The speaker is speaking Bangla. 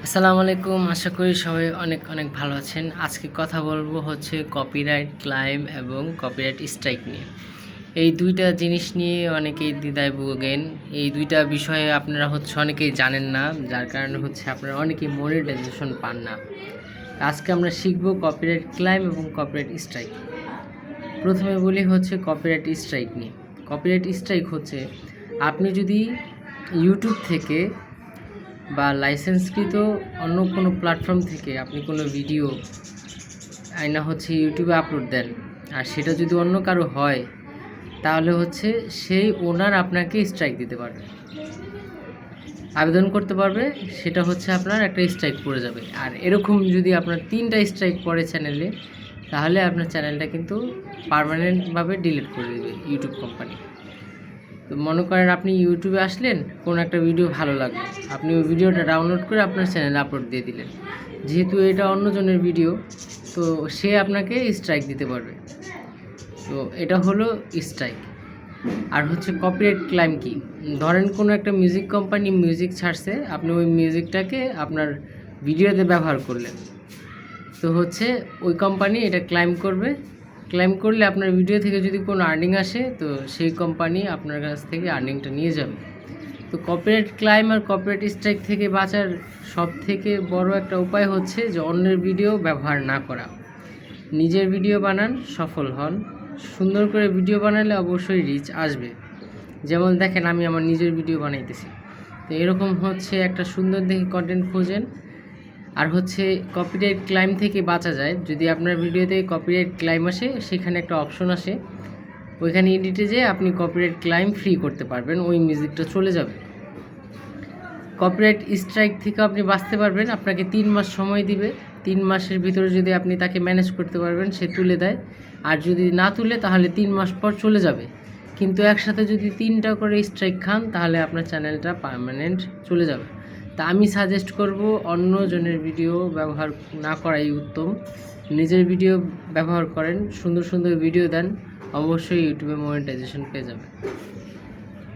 আসসালামু আলাইকুম। আশা করি সবাই অনেক অনেক ভালো আছেন। আজকে কথা বলবো হচ্ছে কপিরাইট ক্লাইম এবং কপিরাইট স্ট্রাইক নিয়ে। এই দুইটা জিনিস নিয়ে অনেকেই দ্বিধায় ভোগেন। এই দুইটা বিষয়ে আপনারা হচ্ছে অনেকেই জানেন না, যার কারণে হচ্ছে আপনারা অনেকেই মনিটাইজেশন পান না। আজকে আমরা শিখব কপিরাইট ক্লাইম এবং কপিরাইট স্ট্রাইক। প্রথমে বলি হচ্ছে কপিরাইট স্ট্রাইক নিয়ে। কপিরাইট স্ট্রাইক হচ্ছে আপনি যদি ইউটিউব থেকে বা লাইসেন্সকৃত অন্য কোনো প্ল্যাটফর্ম থেকে আপনি কোনো ভিডিও আইনা হচ্ছে ইউটিউবে আপলোড দেন, আর সেটা যদি অন্য কারো হয়, তাহলে হচ্ছে সেই ওনার আপনাকে স্ট্রাইক দিতে পারবে, আবেদন করতে পারবে। সেটা হচ্ছে আপনার একটা স্ট্রাইক পড়ে যাবে। আর এরকম যদি আপনার 3টা স্ট্রাইক পড়ে চ্যানেলে, তাহলে আপনার চ্যানেলটা কিন্তু পার্মানেন্টভাবে ডিলিট করে দেবে ইউটিউব কোম্পানি। তো মনে করেন আপনি ইউটিউবে আসলেন, কোনো একটা ভিডিও ভালো লাগলো, আপনি ওই ভিডিওটা ডাউনলোড করে আপনার চ্যানেলে আপলোড দিয়ে দিলেন। যেহেতু এটা অন্যজনের ভিডিও, তো সে আপনাকে স্ট্রাইক দিতে পারবে। তো এটা হলো স্ট্রাইক। আর হচ্ছে কপিরাইট ক্লাইম কি? ধরেন কোনো একটা মিউজিক কোম্পানি মিউজিক ছাড়ছে, আপনি ওই মিউজিকটাকে আপনার ভিডিওতে ব্যবহার করলেন, তো হচ্ছে ওই কোম্পানি এটা ক্লাইম করবে। ক্লাইম করলে আপনার ভিডিও থেকে যদি কোনো আর্নিং আসে, তো সেই কোম্পানি আপনার কাছ থেকে আর্নিংটা নিয়ে যাবে। তো কপিরাইট ক্লাইম আর কপিরাইট স্ট্রাইক থেকে বাঁচার সবথেকে বড় একটা উপায় হচ্ছে যে অন্যের ভিডিও ব্যবহার না করা। নিজের ভিডিও বানান, সফল হন। সুন্দর করে ভিডিও বানালে অবশ্যই রিচ আসবে। যেমন দেখেন, আমি আমার নিজের ভিডিও বানাইতেছি। তো এরকম হচ্ছে একটা সুন্দর দেখে কন্টেন্ট খোঁজেন। আর হচ্ছে কপিরাইট ক্লাইম থেকে বাঁচা যায় যদি আপনার ভিডিওতে কপিরাইট ক্লাইম আসে, সেখানে একটা অপশন আসে, ওইখানে এডিটে যেয়ে আপনি কপিরাইট ক্লাইম ফ্রি করতে পারবেন, ওই মিউজিকটা চলে যাবে। কপিরাইট স্ট্রাইক থেকে আপনি বাঁচতে পারবেন। আপনাকে 3 মাস সময় দিবে। 3 মাসের ভিতরে যদি আপনি তাকে ম্যানেজ করতে পারবেন, সে তুলে দেয়। আর যদি না তুলে, তাহলে 3 মাস পর চলে যাবে। কিন্তু একসাথে যদি 3টা করে স্ট্রাইক খান, তাহলে আপনার চ্যানেলটা পার্মানেন্ট চলে যাবে। তা আমি সাজেস্ট করব অন্যজনের ভিডিও ব্যবহার না করাই উত্তম। নিজের ভিডিও ব্যবহার করেন, সুন্দর সুন্দর ভিডিও দেন, অবশ্যই ইউটিউবে মনিটাইজেশন পেয়ে যাবে।